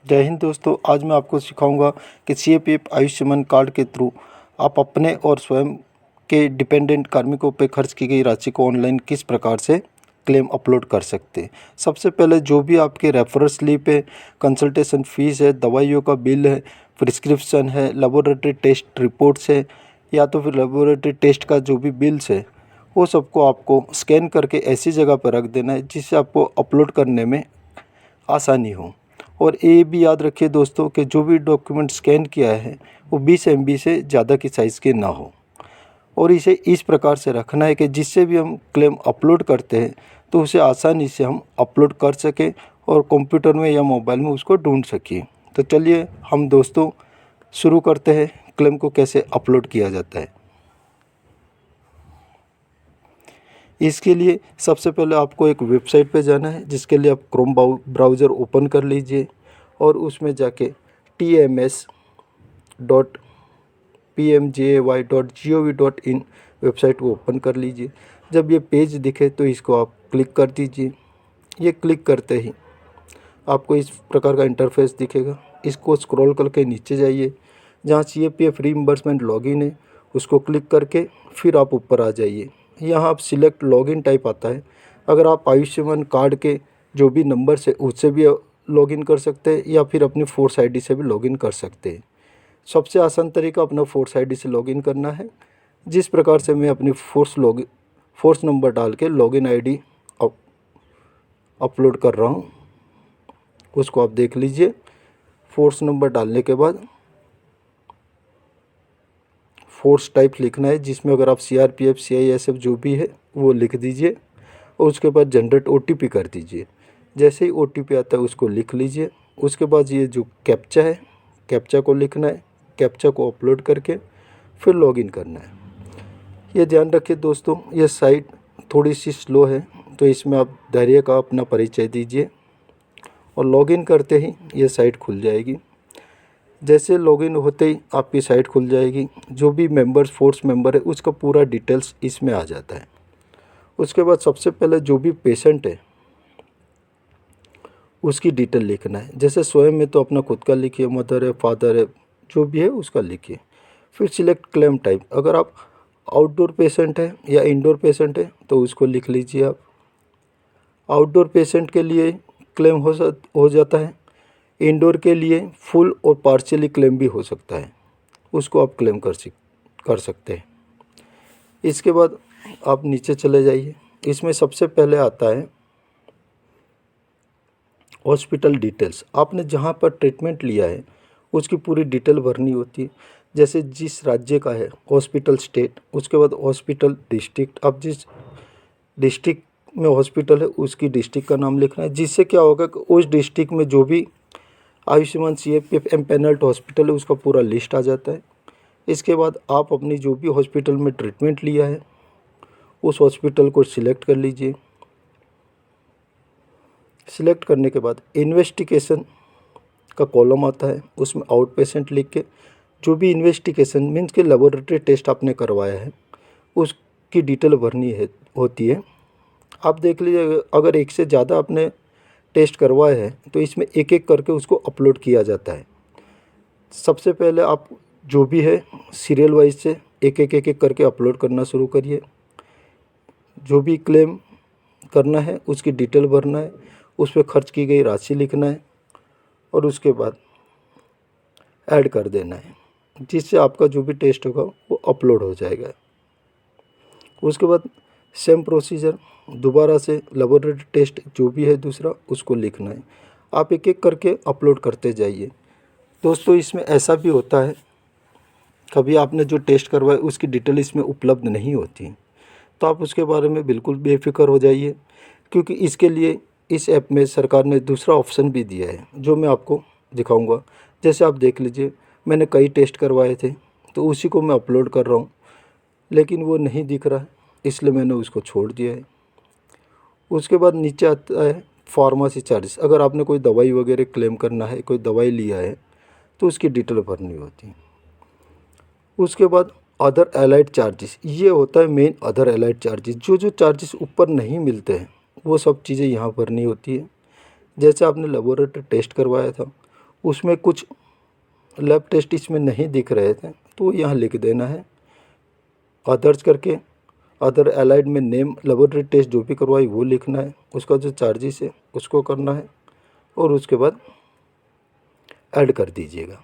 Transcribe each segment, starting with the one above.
जय हिंद दोस्तों। आज मैं आपको सिखाऊंगा कि सीएपीएफ आयुष्मान कार्ड के थ्रू आप अपने और स्वयं के डिपेंडेंट कार्मिकों पर खर्च की गई राशि को ऑनलाइन किस प्रकार से क्लेम अपलोड कर सकते हैं। सबसे पहले जो भी आपके रेफरल स्लिप है, कंसल्टेशन फ़ीस है, दवाइयों का बिल है, प्रिस्क्रिप्शन है, लेबोरेटरी टेस्ट रिपोर्ट्स है या तो फिर लेबोरेटरी टेस्ट का जो भी बिल्स है, वो सबको आपको स्कैन करके ऐसी जगह पर रख देना है जिससे आपको अपलोड करने में आसानी हो। और ये भी याद रखिए दोस्तों कि जो भी डॉक्यूमेंट स्कैन किया है वो 20 MB से ज़्यादा की साइज़ के ना हो। और इसे इस प्रकार से रखना है कि जिससे भी हम क्लेम अपलोड करते हैं तो उसे आसानी से हम अपलोड कर सकें और कंप्यूटर में या मोबाइल में उसको ढूंढ सकें। तो चलिए हम दोस्तों शुरू करते हैं क्लेम को कैसे अपलोड किया जाता है। इसके लिए सबसे पहले आपको एक वेबसाइट पे जाना है, जिसके लिए आप क्रोम ब्राउज़र ओपन कर लीजिए और उसमें जाके tms.pmjay.gov.in वेबसाइट को ओपन कर लीजिए। जब ये पेज दिखे तो इसको आप क्लिक कर दीजिए। ये क्लिक करते ही आपको इस प्रकार का इंटरफेस दिखेगा। इसको स्क्रॉल करके नीचे जाइए, जहाँ CAPF रीइंबर्समेंट लॉगिन है उसको क्लिक करके फिर आप ऊपर आ जाइए। यहाँ आप सिलेक्ट लॉगिन टाइप आता है। अगर आप आयुष्मान कार्ड के जो भी नंबर से उससे भी लॉगिन कर सकते हैं या फिर अपनी फोर्स आईडी से भी लॉगिन कर सकते हैं। सबसे आसान तरीका अपना फोर्स आईडी से लॉगिन करना है। जिस प्रकार से मैं अपनी फोर्स नंबर डाल के लॉगिन आईडी अपलोड कर रहा हूँ, उसको आप देख लीजिए। फोर्स नंबर डालने के बाद फोर्स टाइप लिखना है, जिसमें अगर आप CRPF CISF जो भी है वो लिख दीजिए और उसके बाद जनरेट OTP कर दीजिए। जैसे ही OTP आता है उसको लिख लीजिए। उसके बाद ये जो कैप्चा है, कैप्चा को लिखना है। कैप्चा को अपलोड करके फिर लॉगिन करना है। ये ध्यान रखिए दोस्तों, ये साइट थोड़ी सी स्लो है, तो इसमें आप धैर्य का अपना परिचय दीजिए और लॉगिन करते ही ये साइट खुल जाएगी। जैसे लॉगिन होते ही आपकी साइट खुल जाएगी। जो भी फोर्स मेंबर है उसका पूरा डिटेल्स इसमें आ जाता है। उसके बाद सबसे पहले जो भी पेशेंट है उसकी डिटेल लिखना है। जैसे स्वयं में तो अपना खुद का लिखिए, मदर है, फादर है, जो भी है उसका लिखिए। फिर सिलेक्ट क्लेम टाइप। अगर आप आउटडोर पेशेंट है या इंडोर पेशेंट है तो उसको लिख लीजिए आप। आउटडोर पेशेंट के लिए क्लेम हो जाता है। इंडोर के लिए फुल और पार्शियली क्लेम भी हो सकता है, उसको आप क्लेम कर सकते हैं। इसके बाद आप नीचे चले जाइए। इसमें सबसे पहले आता है हॉस्पिटल डिटेल्स। आपने जहाँ पर ट्रीटमेंट लिया है उसकी पूरी डिटेल भरनी होती है। जैसे जिस राज्य का है हॉस्पिटल स्टेट, उसके बाद हॉस्पिटल डिस्ट्रिक्ट। अब जिस डिस्ट्रिक्ट में हॉस्पिटल है उसकी डिस्ट्रिक्ट का नाम लिखना है, जिससे क्या होगा कि उस डिस्ट्रिक्ट में जो भी आयुष्मान CAPF एम्पैनल्ड हॉस्पिटल है उसका पूरा लिस्ट आ जाता है। इसके बाद आप अपनी जो भी हॉस्पिटल में ट्रीटमेंट लिया है उस हॉस्पिटल को सिलेक्ट कर लीजिए। सिलेक्ट करने के बाद इन्वेस्टिगेशन का कॉलम आता है, उसमें आउट पेशेंट लिख के जो भी इन्वेस्टिगेशन मीन्स के लेबोरेटरी टेस्ट आपने करवाया है उसकी डिटेल भरनी होती है। आप देख लीजिए, अगर एक से ज़्यादा आपने टेस्ट करवाए हैं तो इसमें एक एक करके उसको अपलोड किया जाता है। सबसे पहले आप जो भी है सीरियल वाइज से एक एक करके अपलोड करना शुरू करिए। जो भी क्लेम करना है उसकी डिटेल भरना है, उस पर खर्च की गई राशि लिखना है और उसके बाद ऐड कर देना है, जिससे आपका जो भी टेस्ट होगा वो अपलोड हो जाएगा। उसके बाद सेम प्रोसीजर दोबारा से लेबोरेटरी टेस्ट जो भी है दूसरा उसको लिखना है। आप एक एक करके अपलोड करते जाइए। दोस्तों इसमें ऐसा भी होता है, कभी आपने जो टेस्ट करवाया उसकी डिटेल इसमें उपलब्ध नहीं होती, तो आप उसके बारे में बिल्कुल बेफिक्र हो जाइए, क्योंकि इसके लिए इस ऐप में सरकार ने दूसरा ऑप्शन भी दिया है जो मैं आपको दिखाऊंगा। जैसे आप देख लीजिए, मैंने कई टेस्ट करवाए थे तो उसी को मैं अपलोड कर रहा हूँ, लेकिन वो नहीं दिख रहा है इसलिए मैंने उसको छोड़ दिया है। उसके बाद नीचे आता है फार्मेसी चार्जेस। अगर आपने कोई दवाई वगैरह क्लेम करना है, कोई दवाई लिया है तो उसकी डिटेल भरनी होती है। उसके बाद अदर एलाइड चार्जेस, ये होता है मेन अदर एलाइड चार्जेस। जो चार्जेस ऊपर नहीं मिलते हैं वो सब चीज़ें यहाँ भरनी होती है। जैसे आपने लेबोरेटरी टेस्ट करवाया था उसमें कुछ लैब टेस्ट इसमें नहीं दिख रहे थे तो यहाँ लिख देना है। अदर्स करके अदर एलाइड में नेम लेबोरेटरी टेस्ट जो भी करवाई वो लिखना है, उसका जो चार्जेस है उसको करना है और उसके बाद ऐड कर दीजिएगा।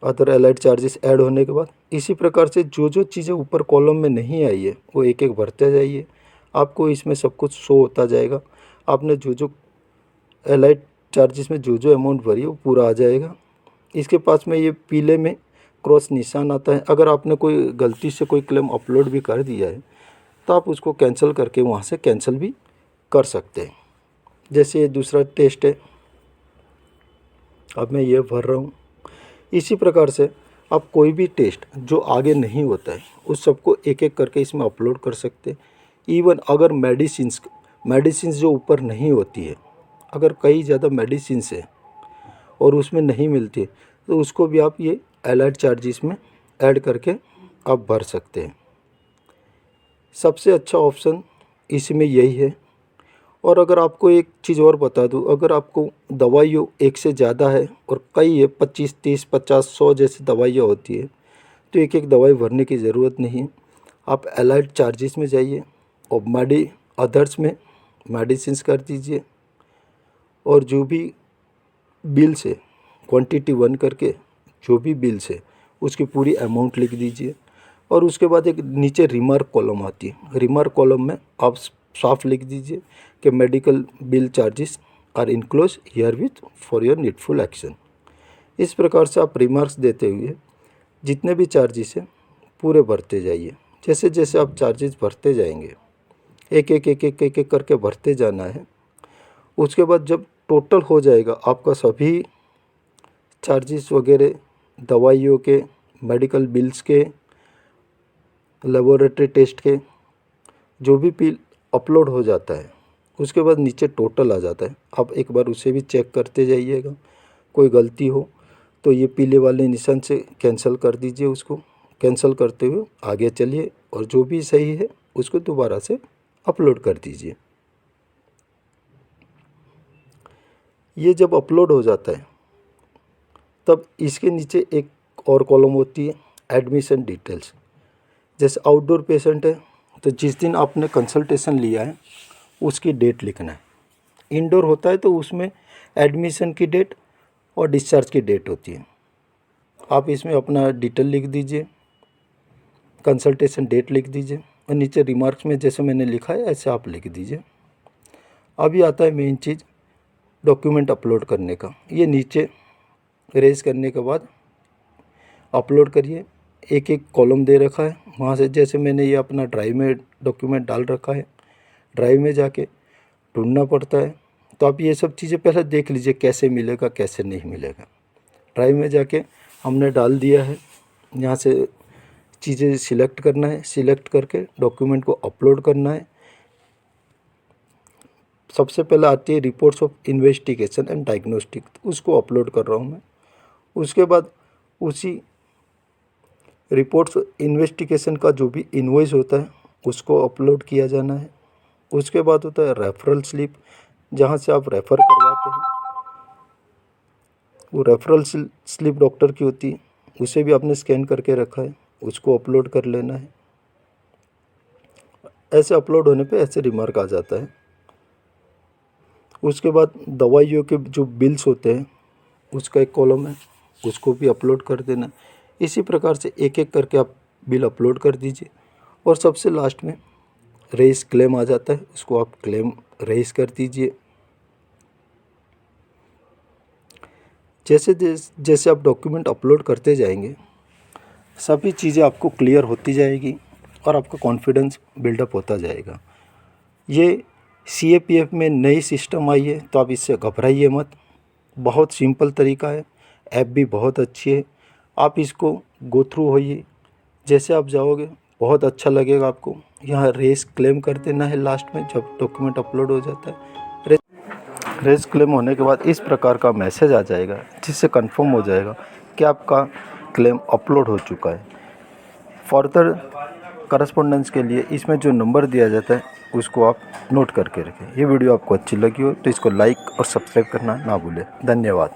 अदर एलाइड चार्जेस ऐड होने के बाद इसी प्रकार से जो जो चीज़ें ऊपर कॉलम में नहीं आई है वो एक एक भरते जाइए, आपको इसमें सब कुछ शो होता जाएगा। आपने जो जो एलाइड चार्जेस में जो जो अमाउंट भरी है वो पूरा आ जाएगा। इसके पास में ये पीले में क्रॉस निशान आता है। अगर आपने कोई गलती से कोई क्लेम अपलोड भी कर दिया है तो आप उसको कैंसिल करके वहाँ से कैंसिल भी कर सकते हैं। जैसे ये दूसरा टेस्ट है, अब मैं ये भर रहा हूँ। इसी प्रकार से आप कोई भी टेस्ट जो आगे नहीं होता है उस सबको एक एक करके इसमें अपलोड कर सकते हैं। इवन अगर मेडिसिन्स जो ऊपर नहीं होती है, अगर कई ज़्यादा मेडिसिन्स है और उसमें नहीं मिलती है तो उसको भी आप ये एलाइड चार्जेस में ऐड करके आप भर सकते हैं। सबसे अच्छा ऑप्शन इसमें यही है। और अगर आपको एक चीज़ और बता दूं, अगर आपको दवाइयों एक से ज़्यादा है और कई है 25, 30, 50, 100 जैसी दवाइयाँ होती है तो एक एक दवाई भरने की ज़रूरत नहीं है। आप एलाइड चार्जेस में जाइए और अदर्स में मेडिसिन्स कर दीजिए और जो भी बिल्स है क्वांटिटी 1 करके जो भी बिल्स है उसकी पूरी अमाउंट लिख दीजिए। और उसके बाद एक नीचे रिमार्क कॉलम आती है, रिमार्क कॉलम में आप साफ लिख दीजिए कि medical bill charges are enclose herewith for your needful action. इस प्रकार से आप रिमार्क्स देते हुए जितने भी चार्जेस हैं पूरे भरते जाइए। जैसे जैसे आप चार्जेस भरते जाएंगे एक एक करके भरते जाना है। उसके बाद जब टोटल हो जाएगा आपका सभी चार्जेस वगैरह, दवाइयों के, मेडिकल बिल्स के, लेबोरेटरी टेस्ट के, जो भी बिल अपलोड हो जाता है उसके बाद नीचे टोटल आ जाता है। आप एक बार उसे भी चेक करते जाइएगा, कोई गलती हो तो ये पीले वाले निशान से कैंसिल कर दीजिए, उसको कैंसिल करते हुए आगे चलिए और जो भी सही है उसको दोबारा से अपलोड कर दीजिए। ये जब अपलोड हो जाता है तब इसके नीचे एक और कॉलम होती है एडमिशन डिटेल्स। जैसे आउटडोर पेशेंट है तो जिस दिन आपने कंसल्टेशन लिया है उसकी डेट लिखना है। इंडोर होता है तो उसमें एडमिशन की डेट और डिस्चार्ज की डेट होती है। आप इसमें अपना डिटेल लिख दीजिए, कंसल्टेशन डेट लिख दीजिए और नीचे रिमार्क्स में जैसे मैंने लिखा है ऐसे आप लिख दीजिए। अभी आता है मेन चीज़ डॉक्यूमेंट अपलोड करने का। ये नीचे रेज करने के बाद अपलोड करिए। एक एक कॉलम दे रखा है, वहाँ से जैसे मैंने ये अपना ड्राइव में डॉक्यूमेंट डाल रखा है, ड्राइव में जाके ढूंढना पड़ता है। तो आप ये सब चीज़ें पहले देख लीजिए कैसे मिलेगा कैसे नहीं मिलेगा। ड्राइव में जाके हमने डाल दिया है, यहाँ से चीज़ें सिलेक्ट करना है, सिलेक्ट करके डॉक्यूमेंट को अपलोड करना है। सबसे पहले आती है reports of investigation and diagnostic, उसको अपलोड कर रहा हूँ मैं। उसके बाद उसी रिपोर्ट्स इन्वेस्टिगेशन का जो भी इनवॉइस होता है उसको अपलोड किया जाना है। उसके बाद होता है रेफरल स्लिप, जहाँ से आप रेफ़र करवाते हैं, वो रेफरल स्लिप डॉक्टर की होती है, उसे भी आपने स्कैन करके रखा है, उसको अपलोड कर लेना है। ऐसे अपलोड होने पे ऐसे रिमार्क आ जाता है। उसके बाद दवाइयों के जो बिल्स होते हैं उसका एक कॉलम है, उसको भी अपलोड कर देना। इसी प्रकार से एक एक करके आप बिल अपलोड कर दीजिए और सबसे लास्ट में रेस क्लेम आ जाता है, उसको आप क्लेम रेस कर दीजिए। जैसे जैसे आप डॉक्यूमेंट अपलोड करते जाएंगे सभी चीज़ें आपको क्लियर होती जाएगी और आपका कॉन्फिडेंस बिल्डअप होता जाएगा। ये CAPF में नई सिस्टम आई है तो आप इससे घबराइए मत, बहुत सिंपल तरीका है, ऐप भी बहुत अच्छी है। आप इसको गो थ्रू होइए, जैसे आप जाओगे बहुत अच्छा लगेगा आपको। यहाँ रेस क्लेम कर देना है लास्ट में जब डॉक्यूमेंट अपलोड हो जाता है। रेस क्लेम होने के बाद इस प्रकार का मैसेज आ जाएगा जिससे कंफर्म हो जाएगा कि आपका क्लेम अपलोड हो चुका है। फर्दर करस्पॉन्डेंस के लिए इसमें जो नंबर दिया जाता है उसको आप नोट करके रखें। ये वीडियो आपको अच्छी लगी हो तो इसको लाइक और सब्सक्राइब करना ना भूलें। धन्यवाद।